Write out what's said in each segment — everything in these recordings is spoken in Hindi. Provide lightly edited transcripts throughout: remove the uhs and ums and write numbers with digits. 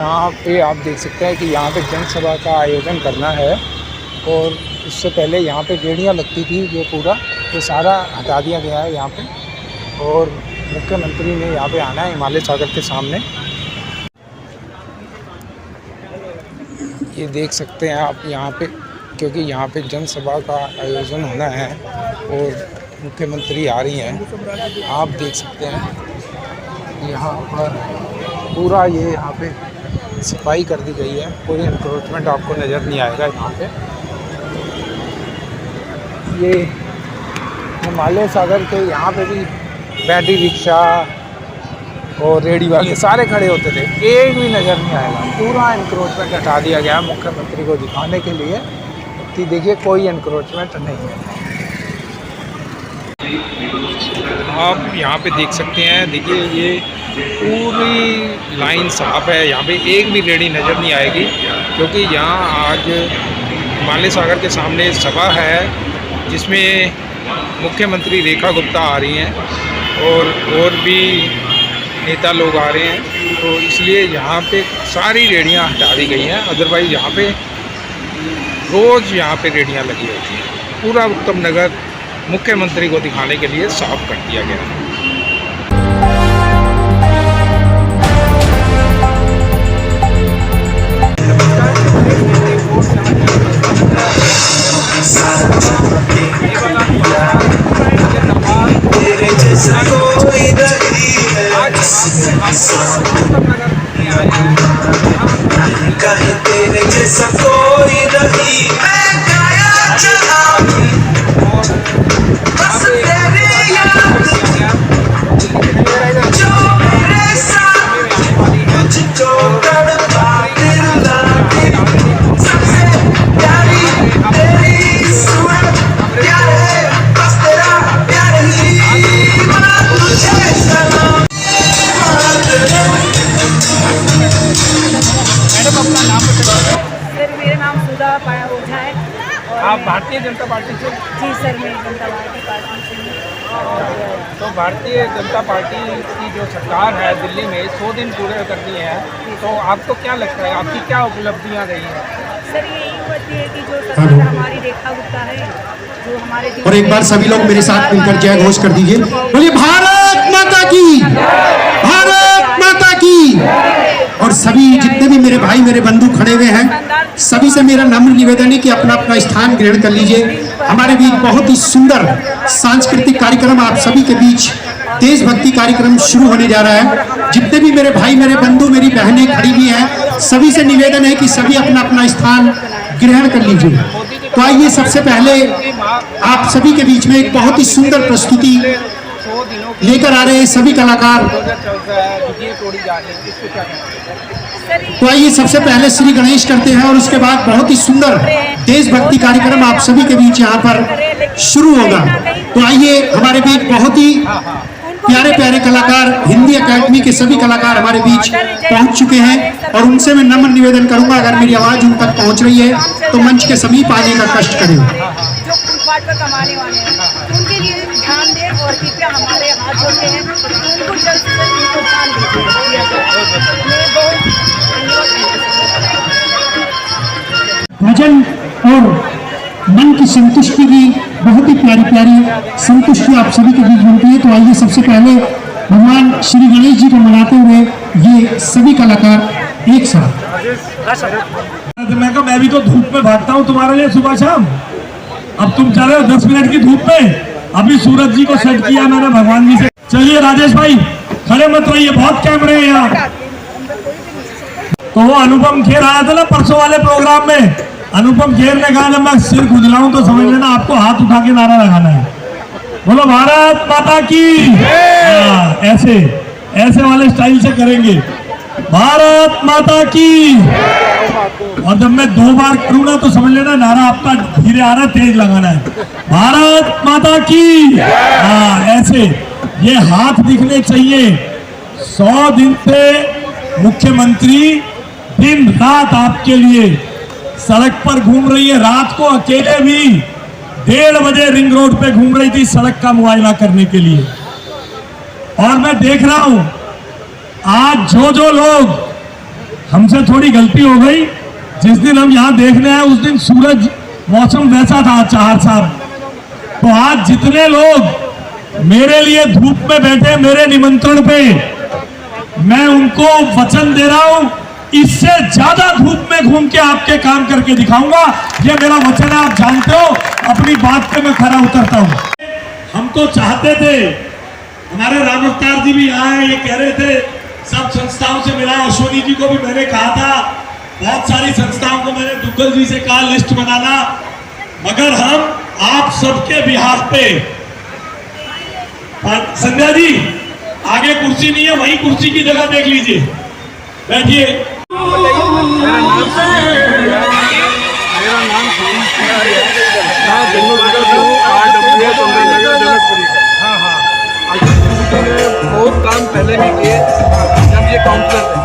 यहाँ पे आप देख सकते हैं कि यहाँ पे जनसभा का आयोजन करना है और इससे पहले यहाँ पे रेहड़ियाँ लगती थी, वो पूरा ये सारा हटा दिया गया है यहाँ पे। और मुख्यमंत्री ने यहाँ पे आना है हिमालय सागर के सामने। ये देख सकते हैं आप यहाँ पे, क्योंकि यहाँ पे जनसभा का आयोजन होना है और मुख्यमंत्री आ रही हैं। आप देख सकते हैं यहाँ पर पूरा ये यहाँ पे सफाई कर दी गई है, कोई इंक्रोचमेंट आपको नज़र नहीं आएगा यहाँ पे। ये हिमालय सागर के यहाँ पे भी बैटरी रिक्शा और रेहड़ी वाले सारे खड़े होते थे, एक भी नज़र नहीं आएगा। पूरा इंक्रोचमेंट हटा दिया गया मुख्यमंत्री को दिखाने के लिए कि देखिए कोई इंक्रोचमेंट नहीं है। आप यहाँ पे देख सकते हैं, देखिए ये पूरी लाइन साफ है, यहाँ पे एक भी रेहड़ी नज़र नहीं आएगी, क्योंकि यहाँ आज हिमालय सागर के सामने सभा है जिसमें मुख्यमंत्री रेखा गुप्ता आ रही हैं और भी नेता लोग आ रहे हैं, तो इसलिए यहाँ पे सारी रेहड़ियाँ हटा दी गई हैं। अदरवाइज़ यहाँ पे रोज़ यहाँ पे रेहड़ियाँ लगी होती हैं। पूरा उत्तम नगर मुख्यमंत्री को दिखाने के लिए साफ कर दिया गया है। तेरे जैसा कोई नहीं, मैं गाया चला बस तेरी याद जो मेरे साथ मुझको तड़पा दिल लागे। सबसे प्यारी तेरी सूरत, प्यारे बस तेरा प्यार ही मां तुझे सलाम। मैडम अपना नाम बताइए। सर मेरा नाम सुधा ओझा है। आप भारतीय जनता पार्टी से? जी सर, मैं जनता पार्टी से। तो भारतीय जनता पार्टी की जो सरकार है दिल्ली में 100 दिन पूरे कर दिए हैं, तो आपको क्या लगता है, आपकी क्या उपलब्धियां रही हैं? सर यही होती है कि जो सरकार हमारी रेखा गुप्ता है, जो हमारे और एक बार सभी लोग मेरे साथ मिलकर जय घोष कर दीजिए। बोलिए भारत माता की, भारत माता की। और सभी जितने भी मेरे भाई मेरे बंधु खड़े हुए हैं, सभी से मेरा नम्र निवेदन है कि अपना अपना स्थान ग्रहण कर लीजिए। हमारे बीच बहुत ही सुंदर सांस्कृतिक कार्यक्रम आप सभी के बीच देशभक्ति कार्यक्रम शुरू होने जा रहा है। जितने भी मेरे भाई मेरे बंधु मेरी बहनें खड़ी हुई हैं, सभी से निवेदन है कि सभी अपना अपना स्थान ग्रहण कर लीजिए। तो आइए सबसे पहले आप सभी के बीच में एक बहुत ही सुंदर प्रस्तुति लेकर आ रहे हैं सभी कलाकार। तो आइए सबसे पहले श्री गणेश करते हैं और उसके बाद बहुत ही सुंदर देशभक्ति कार्यक्रम आप सभी के बीच यहाँ पर शुरू होगा। तो आइए हमारे बीच बहुत ही प्यारे प्यारे कलाकार, हिंदी एकेडमी के सभी कलाकार हमारे बीच पहुंच चुके हैं और उनसे मैं नम्र निवेदन करूंगा, अगर मेरी आवाज उन तक पहुंच रही है तो मंच के समीप आने का कष्ट करें। जो फुटपाथ पर कमाने वाले हैं उनके लिए ध्यान दें और कृपया हमारे हाथ जोड़ते हैं उनको जल्द से जल्द उनको ध्यान दीजिए। भजन और मन की संतुष्टि की बहुत ही प्यारी प्यारी संतुष्टि आप सभी के बीच मिलती है। तो आइए सबसे पहले भगवान श्री गणेश जी को मनाते हुए ये सभी कलाकार एक साथ। मैं भी तो धूप में भागता हूँ तुम्हारे लिए सुबह शाम, अब तुम चले हो 10 मिनट की धूप में। अभी सूरज जी को सेट किया मैंने भगवान जी से। चलिए राजेश भाई खड़े मत रहिए, बहुत कैमरे हैं यहाँ। तो वो अनुपम खेर आया था ना परसों वाले प्रोग्राम में, अनुपम खेर ने कहा जब मैं सिर खुजलाऊं तो समझ लेना आपको हाथ उठा के नारा लगाना है। बोलो भारत माता की। ऐसे ऐसे वाले स्टाइल से करेंगे, भारत माता की। और जब मैं 2 बार करूँ ना तो समझ लेना नारा आपका धीरे आ रहा, तेज लगाना है, भारत माता की। ऐसे ये हाथ दिखने चाहिए। 100 दिन से मुख्यमंत्री दिन रात आपके लिए सड़क पर घूम रही है। रात को अकेले भी 1:30 बजे रिंग रोड पे घूम रही थी सड़क का मुआयना करने के लिए। और मैं देख रहा हूं आज जो लोग हमसे थोड़ी गलती हो गई। जिस दिन हम यहाँ देखने आए उस दिन सूरज मौसम वैसा था चार साहब। तो आज जितने लोग मेरे लिए धूप में बैठे मेरे निमंत्रण पे, मैं उनको वचन दे रहा हूं इससे ज्यादा धूप में घूम के आपके काम करके दिखाऊंगा। ये मेरा वचन है, आप जानते हो। अपनी बात पे मैं खरा उतरता हूं। हम तो चाहते थे, हमारे राम अवतार जी भी यहाँ है, ये कह रहे थे सब संस्थाओं से मिला। अश्वनी जी को भी मैंने कहा था, बहुत सारी संस्थाओं को मैंने दुग्गल जी से कहा लिस्ट बनाना, मगर हम आप सबके बिहाफ पे। संध्या जी आगे कुर्सी नहीं है, वही कुर्सी की जगह देख लीजिए, बैठिए। मेरा नाम सुनील कुमार है। हाँ, जनकपुरी का। हाँ हाँ, बहुत काम पहले भी किए जब ये काउंसलर थे,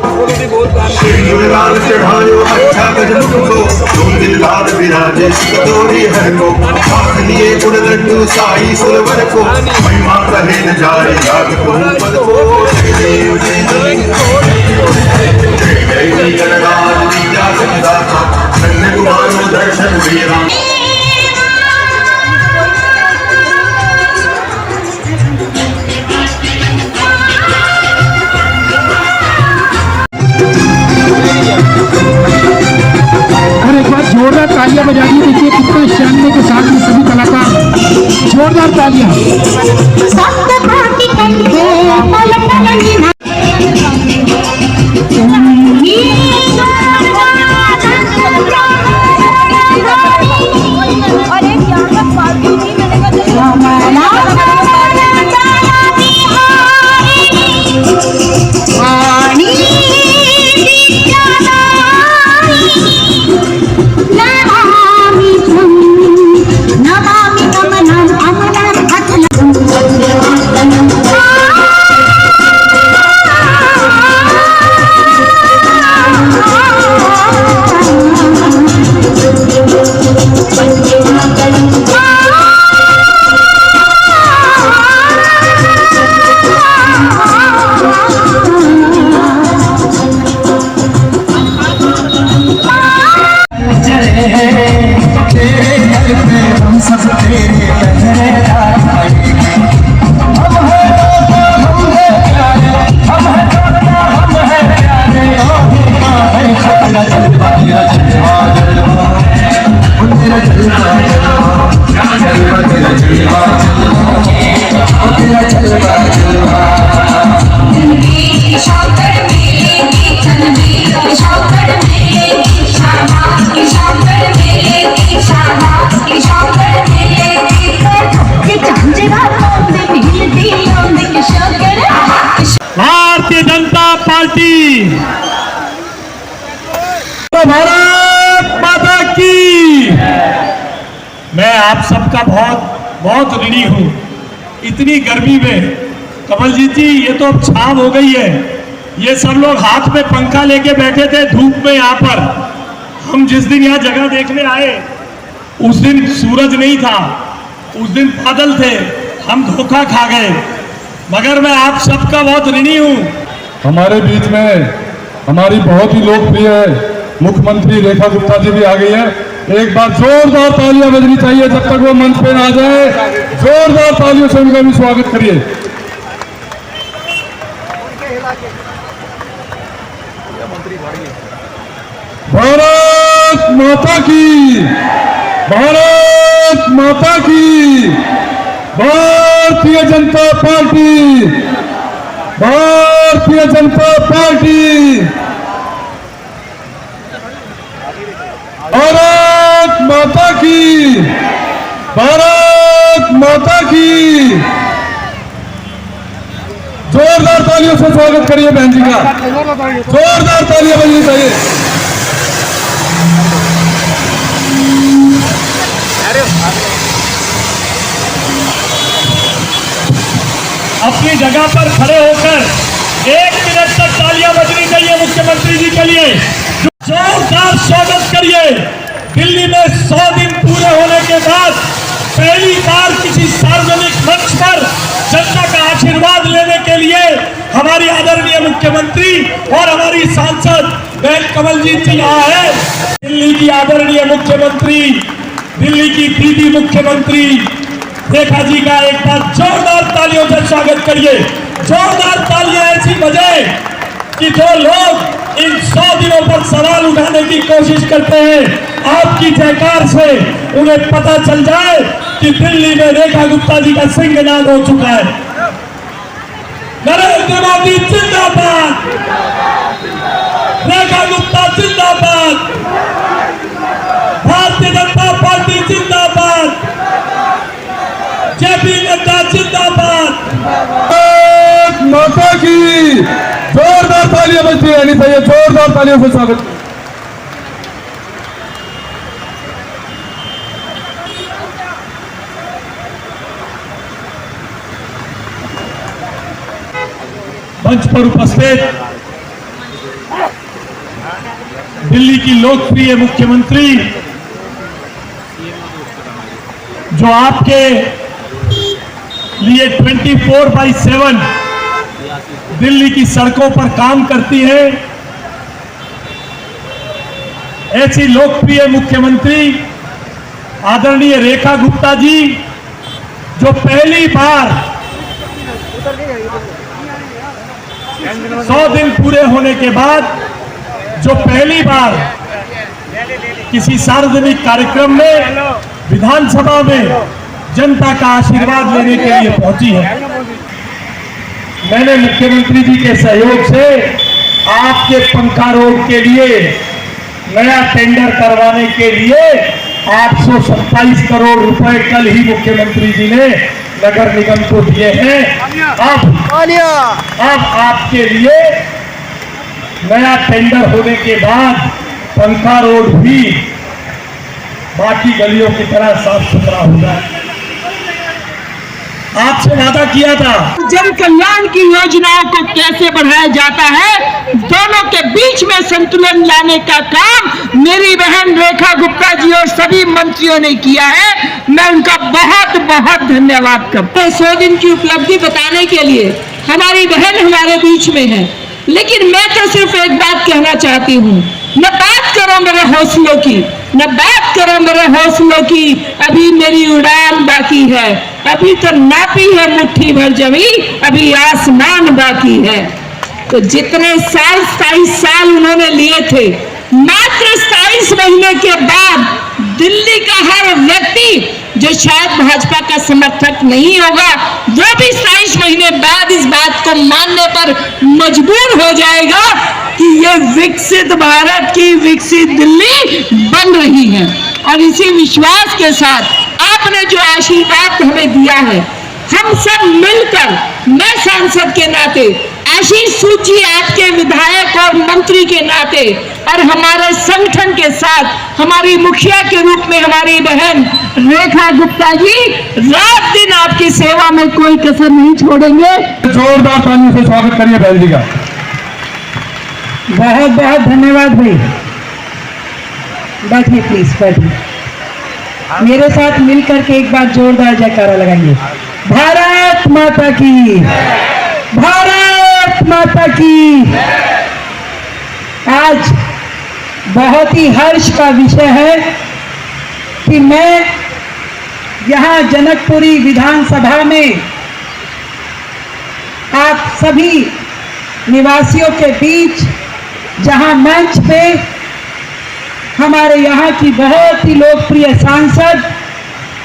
वो भी बहुत काम किए। लाल चढ़ायो अच्छा गजब को तुम दिल लाल विराजे तोरी है को हाथ लिए गुड़ लड्डू साई सुरवर को महिमा कहे न जाए याद को पद को देव जय गणराज विद्या संदाता कन्याकुमारी दर्शन वीरा। और एक बार जोरदार तालियां बजा दी। देखिए कितना शान के साथ में सभी कलाकार, जोरदार तालियां। और एक यहाँ का पार्टी थी, मैंने कहा भारतीय जनता पार्टी, भारत माता की। मैं आप सबका बहुत बहुत ऋणी हूं। इतनी गर्मी में कमलजीत जी, ये तो अब छाव हो गई है। ये सब लोग हाथ में पंखा लेके बैठे थे धूप में। यहाँ पर हम जिस दिन यहाँ जगह देखने आए उस दिन सूरज नहीं था, उस दिन बादल थे, हम धोखा खा गए। मगर मैं आप सबका बहुत ऋणी हूं। हमारे बीच में हमारी बहुत ही लोकप्रिय मुख्यमंत्री रेखा गुप्ता जी भी आ गई है। एक बार जोरदार तालियां बजनी चाहिए जब तक वो मंच पे ना आ जाए। जोरदार तालियों से उनका भी स्वागत करिए। भारत माता की, भारत माता की। Bharatiya Janata party, Bharatiya Janata party. भारत माता की, भारत माता की। जोरदार तालियों से स्वागत करिए बहन जी का। जोरदार तालियां बजनी चाहिए। अपनी जगह पर खड़े होकर 1 मिनट तक तालियां बजनी चाहिए मुख्यमंत्री जी के लिए। जोरदार स्वागत करिए। दिल्ली में 100 दिन पूरे होने के बाद पहली बार किसी सार्वजनिक मंच पर जनता का आशीर्वाद लेने के लिए हमारी आदरणीय मुख्यमंत्री और हमारी सांसद बहन कमलजीत जी यहाँ है। दिल्ली की आदरणीय मुख्यमंत्री, दिल्ली की दीदी मुख्यमंत्री रेखा जी का एक बार जोरदार तालियों से स्वागत करिए। जोरदार तालियां ऐसी बजाए कि जो लोग इन 100 दिनों पर सवाल उठाने की कोशिश करते हैं, आपकी जयकार से उन्हें पता चल जाए कि दिल्ली में रेखा गुप्ता जी का सिंहनाद हो चुका है। नरेंद्र मोदी जिंदाबाद, रेखा गुप्ता जिंदाबाद, भारतीय जनता पार्टी जिंदाबाद, जेपी नड्डा जिंदाबाद। माता की जोरदार तालियां बजती रहनी चाहिए, जोरदार तालियों से स्वागत। मंच पर उपस्थित दिल्ली की लोकप्रिय मुख्यमंत्री, जो आपके लिए 24/7 दिल्ली की सड़कों पर काम करती है, ऐसी लोकप्रिय मुख्यमंत्री आदरणीय रेखा गुप्ता जी, जो पहली बार 100 दिन पूरे होने के बाद जो पहली बार किसी सार्वजनिक कार्यक्रम में विधानसभा में जनता का आशीर्वाद लेने के लिए पहुंची है। मैंने मुख्यमंत्री जी के सहयोग से आपके पंखा रोड के लिए नया टेंडर करवाने के लिए 827 करोड़ रुपए कल ही मुख्यमंत्री जी ने नगर निगम को दिए हैं। अब आपके लिए नया टेंडर होने के बाद पंखा रोड भी बाकी गलियों की तरह साफ सुथरा होगा। आपसे वादा किया था। जन कल्याण की योजनाओं को कैसे बढ़ाया जाता है, दोनों के बीच में संतुलन लाने का काम मेरी बहन रेखा गुप्ता जी और सभी मंत्रियों ने किया है। मैं उनका बहुत बहुत धन्यवाद करता हूं। 100 दिन की उपलब्धि बताने के लिए हमारी बहन हमारे बीच में है, लेकिन मैं तो सिर्फ एक बात कहना चाहती हूँ, न बात करो मेरे हौसलों की, न बात करो मेरे हौसलों की, अभी मेरी उड़ान बाकी है, अभी तो नापी है मुट्ठी भर जमीन, अभी आसमान बाकी है। तो जितने साल 27 साल उन्होंने लिए थे, मात्र 27 महीने के बाद दिल्ली का हर व्यक्ति, जो शायद भाजपा का समर्थक नहीं होगा, वो भी 27 महीने बाद इस बात को मानने पर मजबूर हो जाएगा कि ये विकसित भारत की विकसित दिल्ली बन रही है। और इसी विश्वास के साथ आपने जो आशीर्वाद हमें दिया है, हम सब मिलकर, मैं सांसद के नाते, आशीष सूद जी आपके विधायक और मंत्री के नाते, और हमारे संगठन के साथ हमारी मुखिया के रूप में हमारी बहन रेखा गुप्ता जी रात दिन आपकी सेवा में कोई कसर नहीं छोड़ेंगे। जोरदार तालियों से स्वागत करिए बहन जी का। बहुत बहुत धन्यवाद भाई। बैठिए प्लीज, बैठिए। मेरे साथ मिलकर के एक बार जोरदार जयकारा लगाइए। भारत माता की, भारत माता की। आज बहुत ही हर्ष का विषय है कि मैं यहाँ जनकपुरी विधानसभा में आप सभी निवासियों के बीच, जहाँ मंच पे हमारे यहाँ की बहुत ही लोकप्रिय सांसद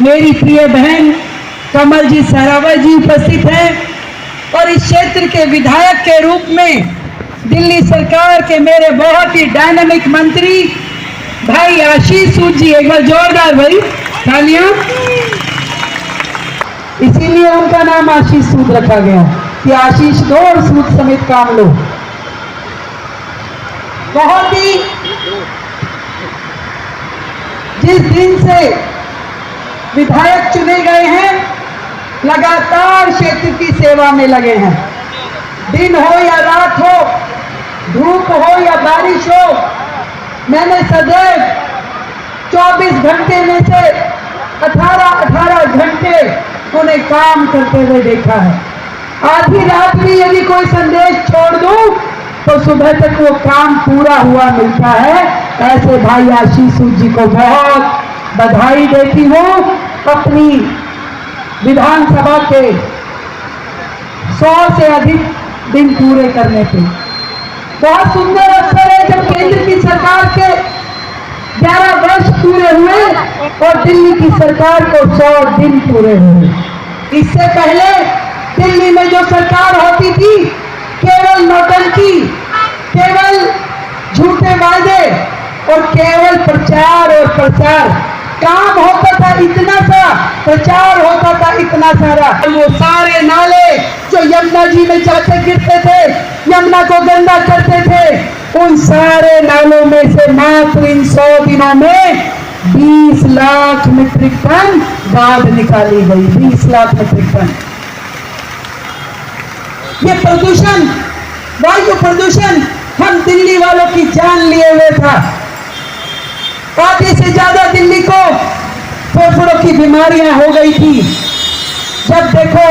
मेरी प्रिय बहन कमल जी सहरावत जी उपस्थित हैं, और इस क्षेत्र के विधायक के रूप में दिल्ली सरकार के मेरे बहुत ही डायनामिक मंत्री भाई आशीष सूद जी, एक बार जोरदार भाई तालियां। इसीलिए उनका नाम आशीष सूद रखा गया कि आशीष दो और सूद समेत काम लो। बहुत ही जिस दिन से विधायक चुने गए हैं, लगातार क्षेत्र की सेवा में लगे हैं। दिन हो या रात हो, धूप हो या बारिश हो, मैंने सदैव 24 घंटे में से 18-18 घंटे उन्हें काम करते हुए देखा है। आधी रात में यदि कोई संदेश छोड़ दूं तो सुबह तक वो काम पूरा हुआ मिलता है। ऐसे भाई आशीष जी को बहुत बधाई देती हूँ अपनी विधानसभा के 100 से अधिक दिन पूरे करने पे। बहुत सुंदर अवसर है जब केंद्र की सरकार के 11 वर्ष पूरे हुए और दिल्ली की सरकार को 100 दिन पूरे हुए। इससे पहले दिल्ली में जो सरकार होती थी केवल नौटंकी, केवल झूठे वादे और केवल प्रचार और प्रसार, काम होता था इतना सा, प्रचार होता था इतना सारा। वो सारे नाले जो यमुना जी में जाके गिरते थे, यमुना को गंदा करते थे, उन सारे नालों में से मात्र इन 100 दिनों में 20 लाख मीट्रिक टन गाद निकाली गई। 20 लाख मीट्रिक टन। ये प्रदूषण, वायु प्रदूषण हम दिल्ली वालों की जान लिए हुए था। आधे से ज्यादा दिल्ली को फेफड़ों की बीमारियां हो गई थी। जब देखो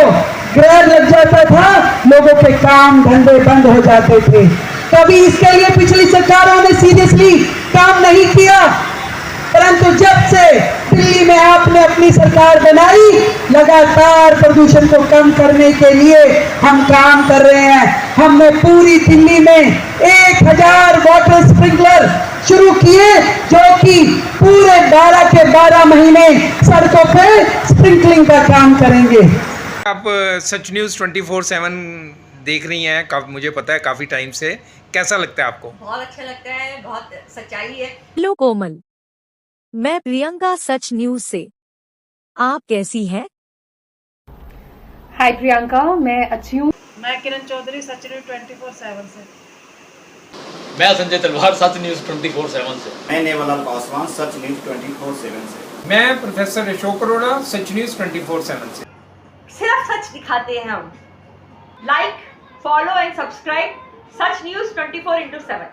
ग्रहण लग जाता था, लोगों के काम धंधे बंद हो जाते थे। कभी इसके लिए पिछली सरकारों ने सीरियसली काम नहीं किया, परंतु जब से दिल्ली में आपने अपनी सरकार बनाई, लगातार प्रदूषण को कम करने के लिए हम काम कर रहे हैं। हमने पूरी दिल्ली में 1000 वाटर स्प्रिंकलर शुरू किए जो कि पूरे 12 के 12 महीने सड़कों पे स्प्रिंकलिंग का काम करेंगे। आप सच न्यूज़ 24/7 देख रही हैं, मुझे पता है काफ़ी टाइम से। कैसा लगता है आपको? बहुत अच्छा लगता है, बहुत सच्चाई है। हेलो कोमल, मैं प्रियंका सच न्यूज से। आप कैसी हैं? हाय प्रियंका, मैं अच्छी हूँ। मैं किरण चौधरी सच न्यूज़ 24/7 से। मैं संजय तलवार सच न्यूज़ 24/7 से। मैं नेवलाल पासवान सच न्यूज़ 24/7 से। मैं प्रोफेसर अशोक अरोड़ा सच न्यूज़ 24/7 से। सिर्फ सच दिखाते हैं हम। Like, follow and subscribe such news 24/7।